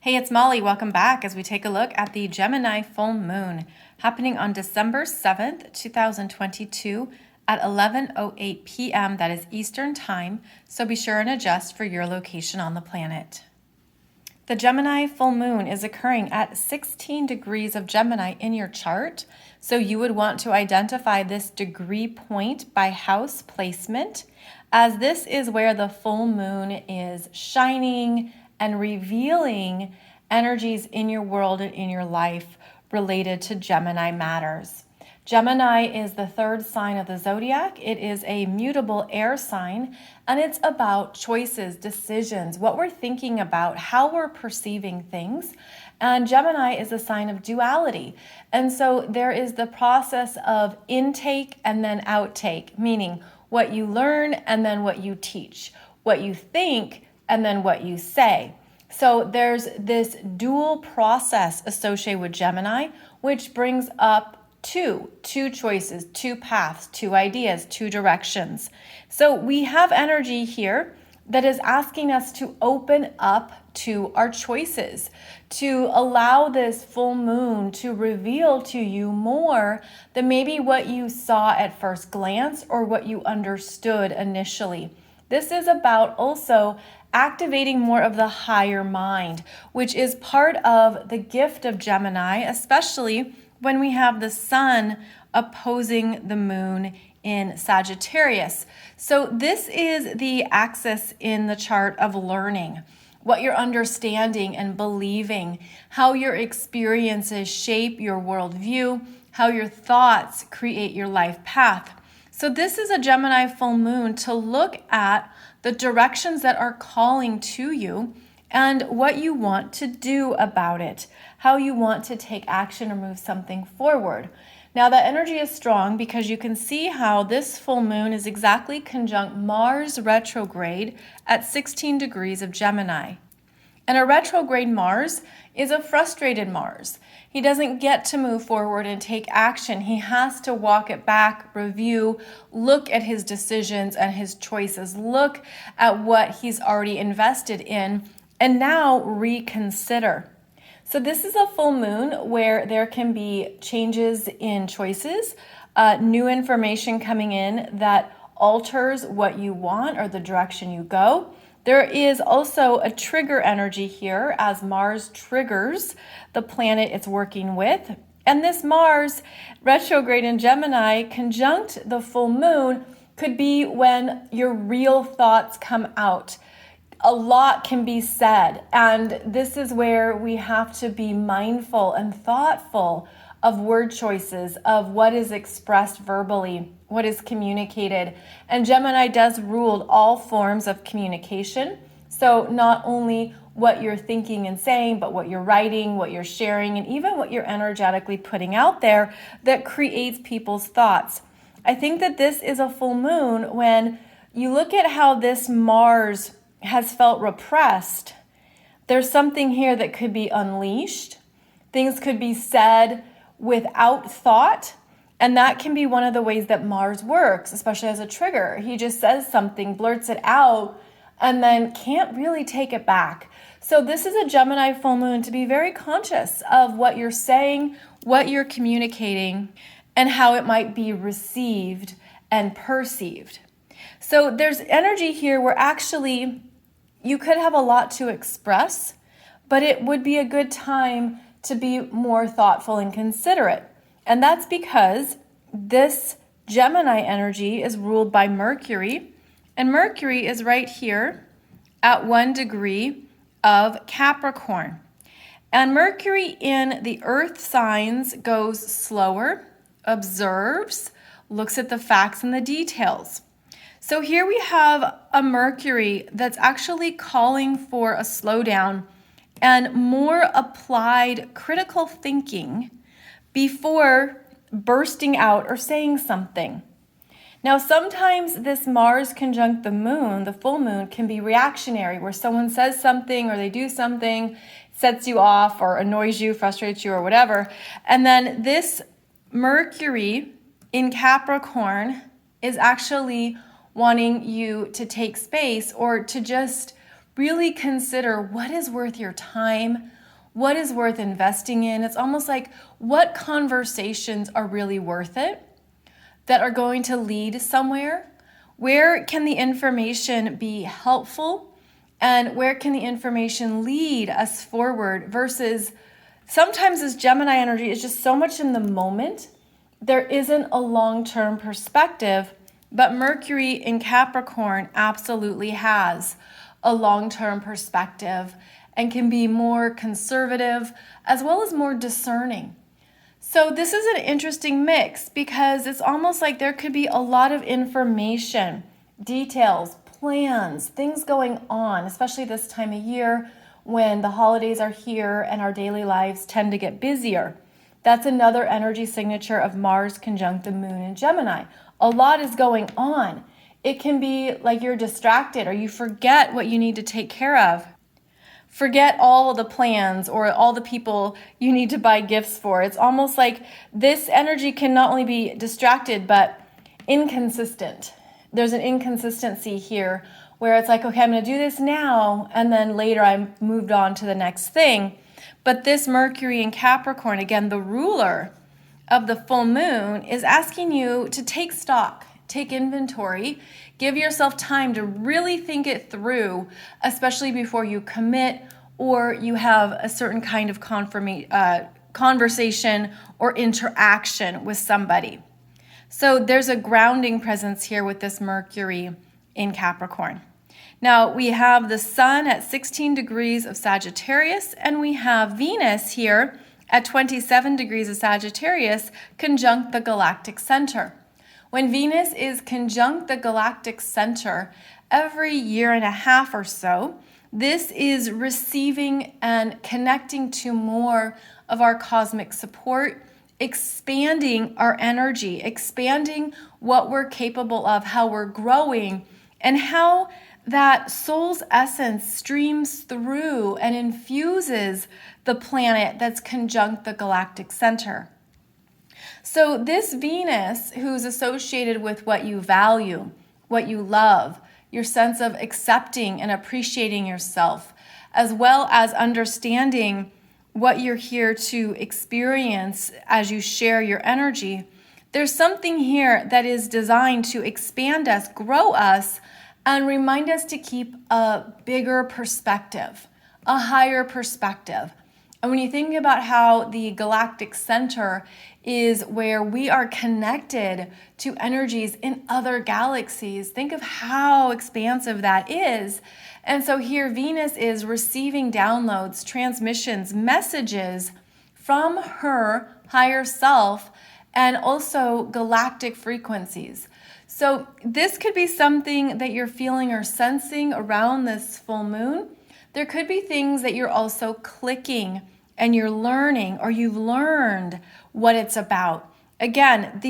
Hey, it's Molly. Welcome back as we take a look at the Gemini Full Moon happening on December 7th, 2022 at 11:08 p.m. That is Eastern Time, so be sure and adjust for your location on the planet. The Gemini Full Moon is occurring at 16 degrees of Gemini in your chart, so you would want to identify this degree point by house placement, as this is where the full moon is shining and revealing energies in your world and in your life related to Gemini matters. Gemini is the third sign of the zodiac. It is a mutable air sign, and it's about choices, decisions, what we're thinking about, how we're perceiving things. And Gemini is a sign of duality. And so there is the process of intake and then outtake, meaning what you learn and then what you teach, what you think and then what you say. So there's this dual process associated with Gemini, which brings up two choices, two paths, two ideas, two directions. So we have energy here that is asking us to open up to our choices, to allow this full moon to reveal to you more than maybe what you saw at first glance or what you understood initially. This is about also activating more of the higher mind, which is part of the gift of Gemini, especially when we have the sun opposing the moon in Sagittarius. So this is the axis in the chart of learning, what you're understanding and believing, how your experiences shape your worldview, how your thoughts create your life path. So this is a Gemini full moon to look at the directions that are calling to you and what you want to do about it, how you want to take action or move something forward. Now that energy is strong because you can see how this full moon is exactly conjunct Mars retrograde at 16 degrees of Gemini. And a retrograde Mars is a frustrated Mars. He doesn't get to move forward and take action. He has to walk it back, review, look at his decisions and his choices, look at what he's already invested in, and now reconsider. So this is a full moon where there can be changes in choices, new information coming in that alters what you want or the direction you go. There is also a trigger energy here as Mars triggers the planet it's working with. And this Mars retrograde in Gemini conjunct the full moon could be when your real thoughts come out. A lot can be said, and this is where we have to be mindful and thoughtful of word choices, of what is expressed verbally, what is communicated. And Gemini does rule all forms of communication. So not only what you're thinking and saying, but what you're writing, what you're sharing, and even what you're energetically putting out there that creates people's thoughts. I think that this is a full moon when you look at how this Mars has felt repressed. There's something here that could be unleashed. Things could be said without thought. And that can be one of the ways that Mars works, especially as a trigger. He just says something, blurts it out, and then can't really take it back. So this is a Gemini full moon to be very conscious of what you're saying, what you're communicating, and how it might be received and perceived. So there's energy here where actually you could have a lot to express, but it would be a good time to be more thoughtful and considerate. And that's because this Gemini energy is ruled by Mercury, and Mercury is right here at 1 degree of Capricorn. And Mercury in the earth signs goes slower, observes, looks at the facts and the details. So here we have a Mercury that's actually calling for a slowdown and more applied critical thinking before bursting out or saying something. Now, sometimes this Mars conjunct the moon, the full moon, can be reactionary, where someone says something or they do something, sets you off or annoys you, frustrates you or whatever. And then this Mercury in Capricorn is actually wanting you to take space or to just really consider what is worth your time, what is worth investing in. It's almost like what conversations are really worth it, that are going to lead somewhere. Where can the information be helpful? And where can the information lead us forward versus sometimes this Gemini energy is just so much in the moment. There isn't a long-term perspective, but Mercury in Capricorn absolutely has a long-term perspective and can be more conservative as well as more discerning. So this is an interesting mix because it's almost like there could be a lot of information, details, plans, things going on, especially this time of year when the holidays are here and our daily lives tend to get busier. That's another energy signature of Mars conjunct the moon in Gemini. A lot is going on. It can be like you're distracted or you forget what you need to take care of. Forget all of the plans or all the people you need to buy gifts for. It's almost like this energy can not only be distracted, but inconsistent. There's an inconsistency here where it's like, okay, I'm going to do this now, and then later I'm moved on to the next thing. But this Mercury in Capricorn, again, the ruler of the full moon, is asking you to take stock, take inventory, give yourself time to really think it through, especially before you commit or you have a certain kind of conversation or interaction with somebody. So there's a grounding presence here with this Mercury in Capricorn. Now we have the sun at 16 degrees of Sagittarius, and we have Venus here at 27 degrees of Sagittarius conjunct the galactic center. When Venus is conjunct the galactic center every year and a half or so, this is receiving and connecting to more of our cosmic support, expanding our energy, expanding what we're capable of, how we're growing, and how that soul's essence streams through and infuses the planet that's conjunct the galactic center. So this Venus, who's associated with what you value, what you love, your sense of accepting and appreciating yourself, as well as understanding what you're here to experience as you share your energy, there's something here that is designed to expand us, grow us, and remind us to keep a bigger perspective, a higher perspective. And when you think about how the galactic center is where we are connected to energies in other galaxies, think of how expansive that is. And so here Venus is receiving downloads, transmissions, messages from her higher self and also galactic frequencies. So this could be something that you're feeling or sensing around this full moon. There could be things that you're also clicking and you're learning, or you've learned what it's about. Again,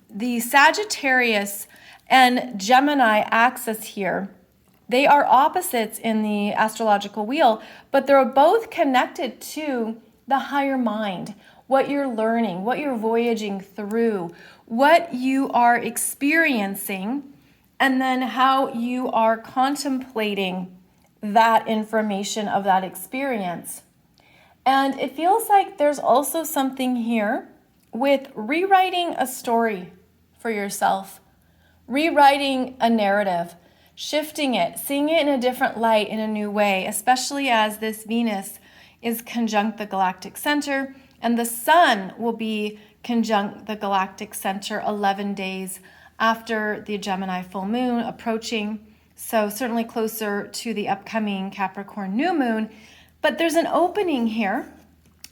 the Sagittarius and Gemini axis here, they are opposites in the astrological wheel, but they're both connected to the higher mind, what you're learning, what you're voyaging through, what you are experiencing, and then how you are contemplating that information of that experience. And it feels like there's also something here with rewriting a story for yourself, rewriting a narrative, shifting it, seeing it in a different light, in a new way, especially as this Venus is conjunct the galactic center, and the sun will be conjunct the galactic center 11 days after the Gemini full moon approaching, so certainly closer to the upcoming Capricorn new moon. But there's an opening here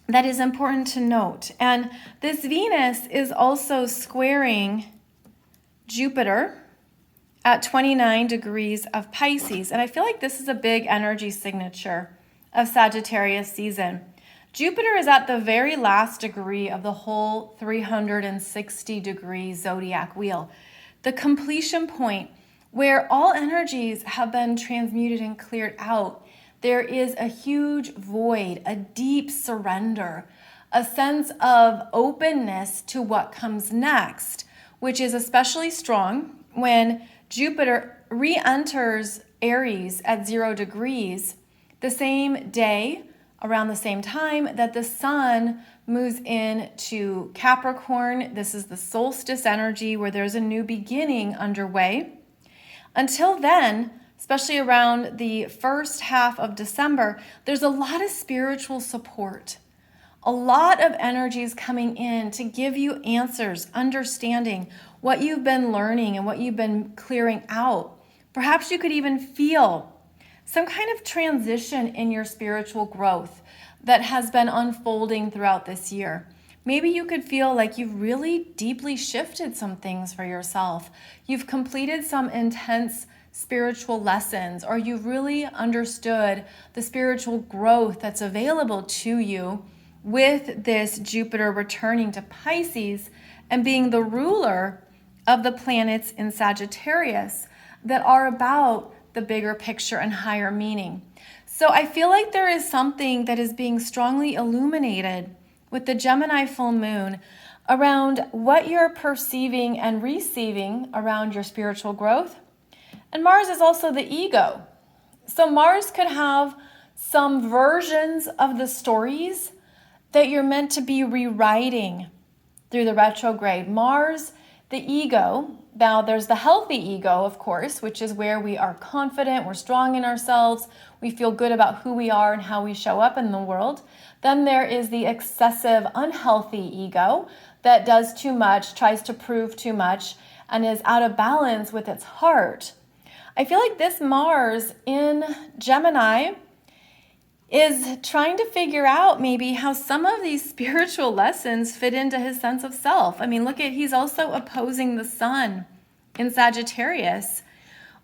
that is important to note. And this Venus is also squaring Jupiter at 29 degrees of Pisces. And I feel like this is a big energy signature of Sagittarius season. Jupiter is at the very last degree of the whole 360-degree zodiac wheel, the completion point where all energies have been transmuted and cleared out. There is a huge void, a deep surrender, a sense of openness to what comes next, which is especially strong when Jupiter re-enters Aries at 0 degrees, the same day, around the same time that the sun moves into Capricorn. This is the solstice energy where there's a new beginning underway. Until then, especially around the first half of December, there's a lot of spiritual support. A lot of energies coming in to give you answers, understanding what you've been learning and what you've been clearing out. Perhaps you could even feel some kind of transition in your spiritual growth that has been unfolding throughout this year. Maybe you could feel like you've really deeply shifted some things for yourself. You've completed some intense spiritual lessons, or you've really understood the spiritual growth that's available to you with this Jupiter returning to Pisces and being the ruler of the planets in Sagittarius that are about the bigger picture and higher meaning. So I feel like there is something that is being strongly illuminated with the Gemini full moon around what you're perceiving and receiving around your spiritual growth. And Mars is also the ego. So Mars could have some versions of the stories that you're meant to be rewriting through the retrograde. Mars, the ego. Now, there's the healthy ego, of course, which is where we are confident, we're strong in ourselves, we feel good about who we are and how we show up in the world. Then there is the excessive, unhealthy ego that does too much, tries to prove too much, and is out of balance with its heart. I feel like this Mars in Gemini is trying to figure out maybe how some of these spiritual lessons fit into his sense of self. I mean, look at, he's also opposing the sun in Sagittarius,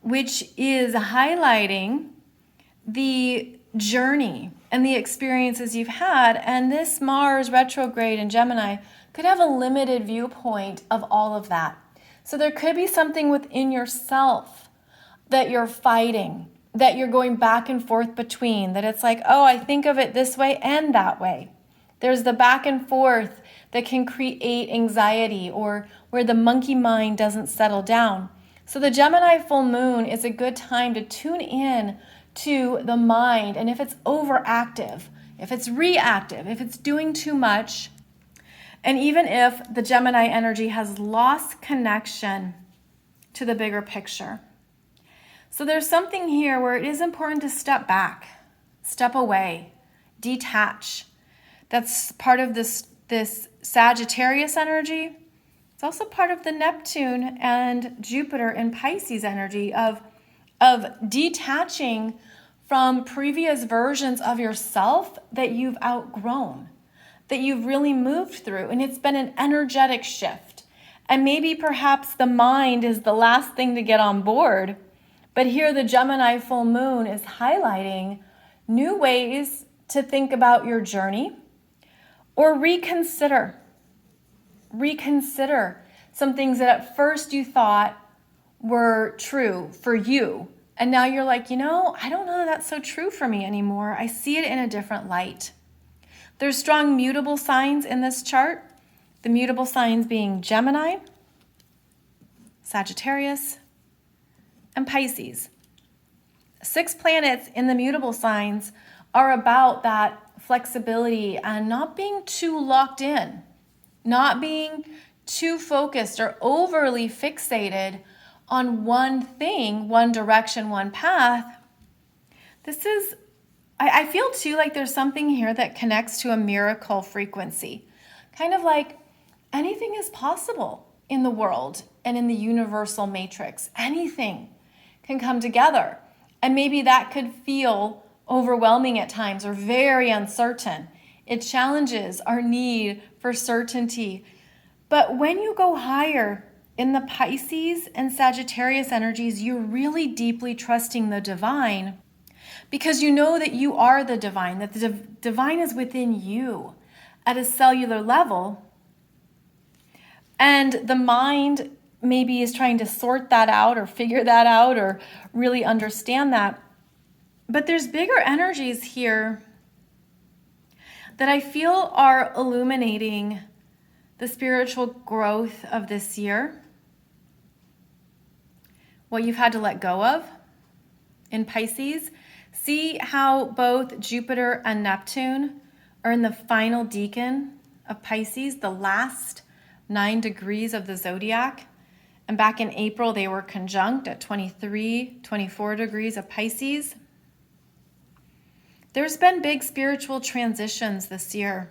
which is highlighting the journey and the experiences you've had. And this Mars retrograde in Gemini could have a limited viewpoint of all of that. So there could be something within yourself that you're fighting, that you're going back and forth between, that it's like, oh, I think of it this way and that way. There's the back and forth that can create anxiety or where the monkey mind doesn't settle down. So the Gemini full moon is a good time to tune in to the mind. And if it's overactive, if it's reactive, if it's doing too much, and even if the Gemini energy has lost connection to the bigger picture. So there's something here where it is important to step back, step away, detach. That's part of this Sagittarius energy. It's also part of the Neptune and Jupiter and Pisces energy of detaching from previous versions of yourself that you've outgrown, that you've really moved through. And it's been an energetic shift. And maybe perhaps the mind is the last thing to get on board. But here the Gemini full moon is highlighting new ways to think about your journey or reconsider some things that at first you thought were true for you. And now you're like, I don't know that that's so true for me anymore. I see it in a different light. There's strong mutable signs in this chart. The mutable signs being Gemini, Sagittarius, and Pisces. 6 planets in the mutable signs are about that flexibility and not being too locked in, not being too focused or overly fixated on one thing, one direction, one path. I feel too like there's something here that connects to a miracle frequency. Kind of like anything is possible in the world and in the universal matrix. Anything can come together. And maybe that could feel overwhelming at times or very uncertain. It challenges our need for certainty. But when you go higher in the Pisces and Sagittarius energies, you're really deeply trusting the divine because you know that you are the divine, that the divine is within you at a cellular level. And the mind maybe is trying to sort that out or figure that out or really understand that. But there's bigger energies here that I feel are illuminating the spiritual growth of this year, what you've had to let go of in Pisces, see how both Jupiter and Neptune are in the final decan of Pisces, the last 9 degrees of the zodiac. And back in April, they were conjunct at 23, 24 degrees of Pisces. There's been big spiritual transitions this year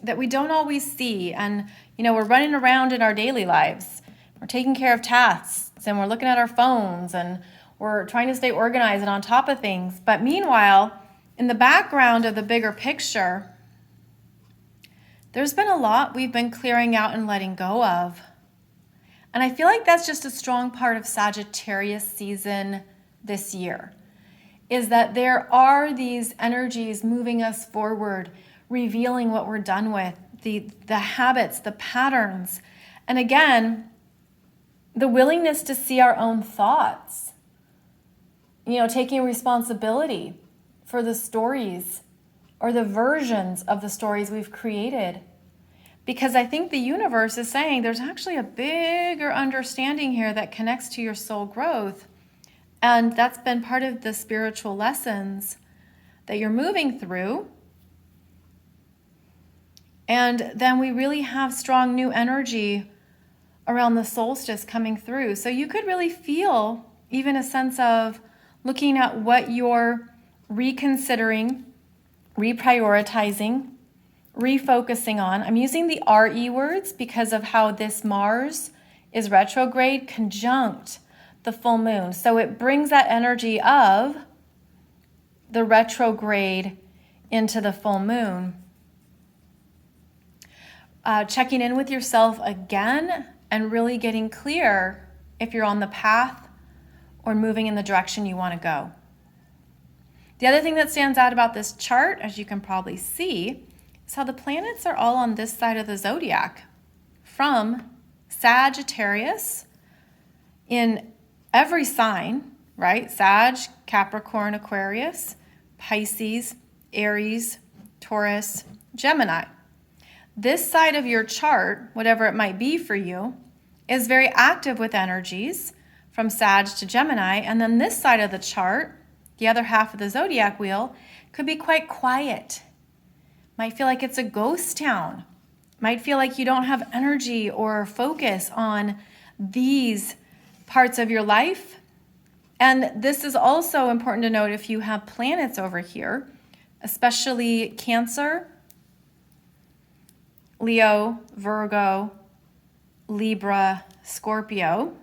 that we don't always see. And, we're running around in our daily lives. We're taking care of tasks and we're looking at our phones and we're trying to stay organized and on top of things. But meanwhile, in the background of the bigger picture, there's been a lot we've been clearing out and letting go of. And I feel like that's just a strong part of Sagittarius season this year, is that there are these energies moving us forward, revealing what we're done with, the habits, the patterns. And again, the willingness to see our own thoughts, taking responsibility for the stories or the versions of the stories we've created. Because I think the universe is saying there's actually a bigger understanding here that connects to your soul growth. And that's been part of the spiritual lessons that you're moving through. And then we really have strong new energy around the solstice coming through. So you could really feel even a sense of looking at what you're reconsidering, reprioritizing, refocusing on. I'm using the RE words because of how this Mars is retrograde conjunct the full moon. So it brings that energy of the retrograde into the full moon. Checking in with yourself again and really getting clear if you're on the path or moving in the direction you want to go. The other thing that stands out about this chart, as you can probably see, is how the planets are all on this side of the zodiac, from Sagittarius in every sign, right? Sag, Capricorn, Aquarius, Pisces, Aries, Taurus, Gemini. This side of your chart, whatever it might be for you, is very active with energies from Sag to Gemini. And then this side of the chart, the other half of the zodiac wheel, could be quite quiet. Might feel like it's a ghost town. Might feel like you don't have energy or focus on these parts of your life. And this is also important to note if you have planets over here, especially Cancer, Leo, Virgo, Libra, Scorpio.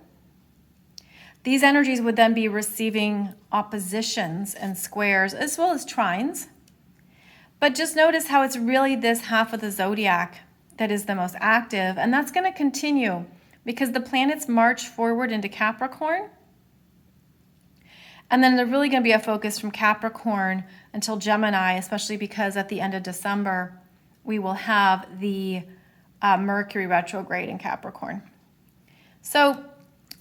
These energies would then be receiving oppositions and squares as well as trines. But just notice how it's really this half of the zodiac that is the most active, and that's going to continue because the planets march forward into Capricorn. And then there's really going to be a focus from Capricorn until Gemini, especially because at the end of December, we will have the Mercury retrograde in Capricorn. So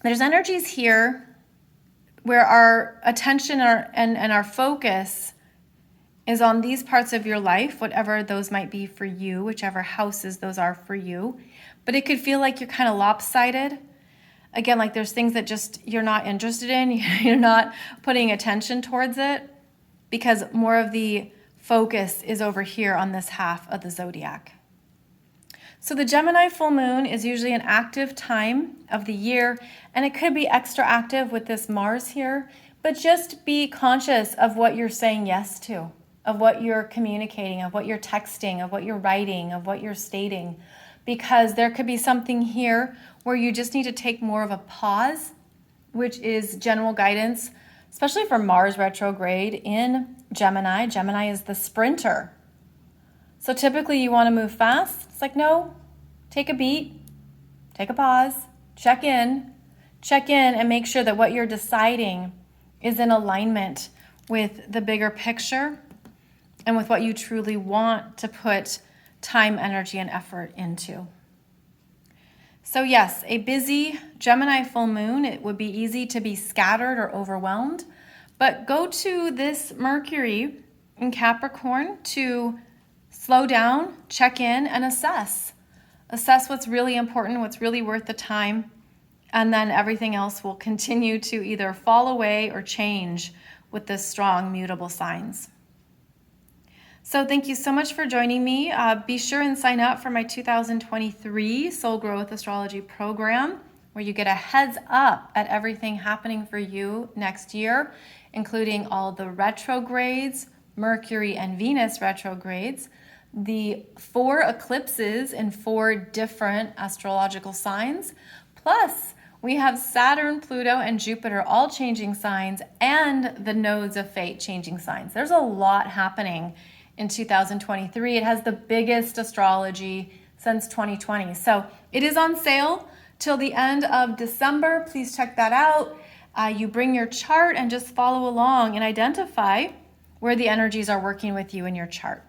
there's energies here where our attention and our focus is on these parts of your life, whatever those might be for you, whichever houses those are for you. But it could feel like you're kind of lopsided. Again, like there's things that just you're not interested in, you're not putting attention towards it because more of the focus is over here on this half of the zodiac. So the Gemini full moon is usually an active time of the year, and it could be extra active with this Mars here, but just be conscious of what you're saying yes to, of what you're communicating, of what you're texting, of what you're writing, of what you're stating, because there could be something here where you just need to take more of a pause, which is general guidance, especially for Mars retrograde in Gemini. Gemini is the sprinter. So typically you want to move fast. It's like, no, take a beat, take a pause, check in and make sure that what you're deciding is in alignment with the bigger picture and with what you truly want to put time, energy, and effort into. So yes, a busy Gemini full moon, it would be easy to be scattered or overwhelmed, but go to this Mercury in Capricorn to slow down, check in, and assess. Assess what's really important, what's really worth the time, and then everything else will continue to either fall away or change with the strong mutable signs. So thank you so much for joining me. Be sure and sign up for my 2023 Soul Growth Astrology program, where you get a heads up at everything happening for you next year, including all the retrogrades, Mercury and Venus retrogrades, the 4 eclipses in 4 different astrological signs, plus we have Saturn, Pluto, and Jupiter all changing signs, and the nodes of fate changing signs. There's a lot happening in 2023. It has the biggest astrology since 2020. So it is on sale till the end of December. Please check that out. You bring your chart and just follow along and identify where the energies are working with you in your chart.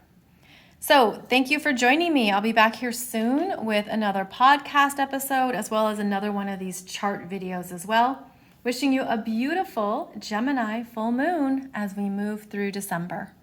So thank you for joining me. I'll be back here soon with another podcast episode, as well as another one of these chart videos as well. Wishing you a beautiful Gemini full moon as we move through December.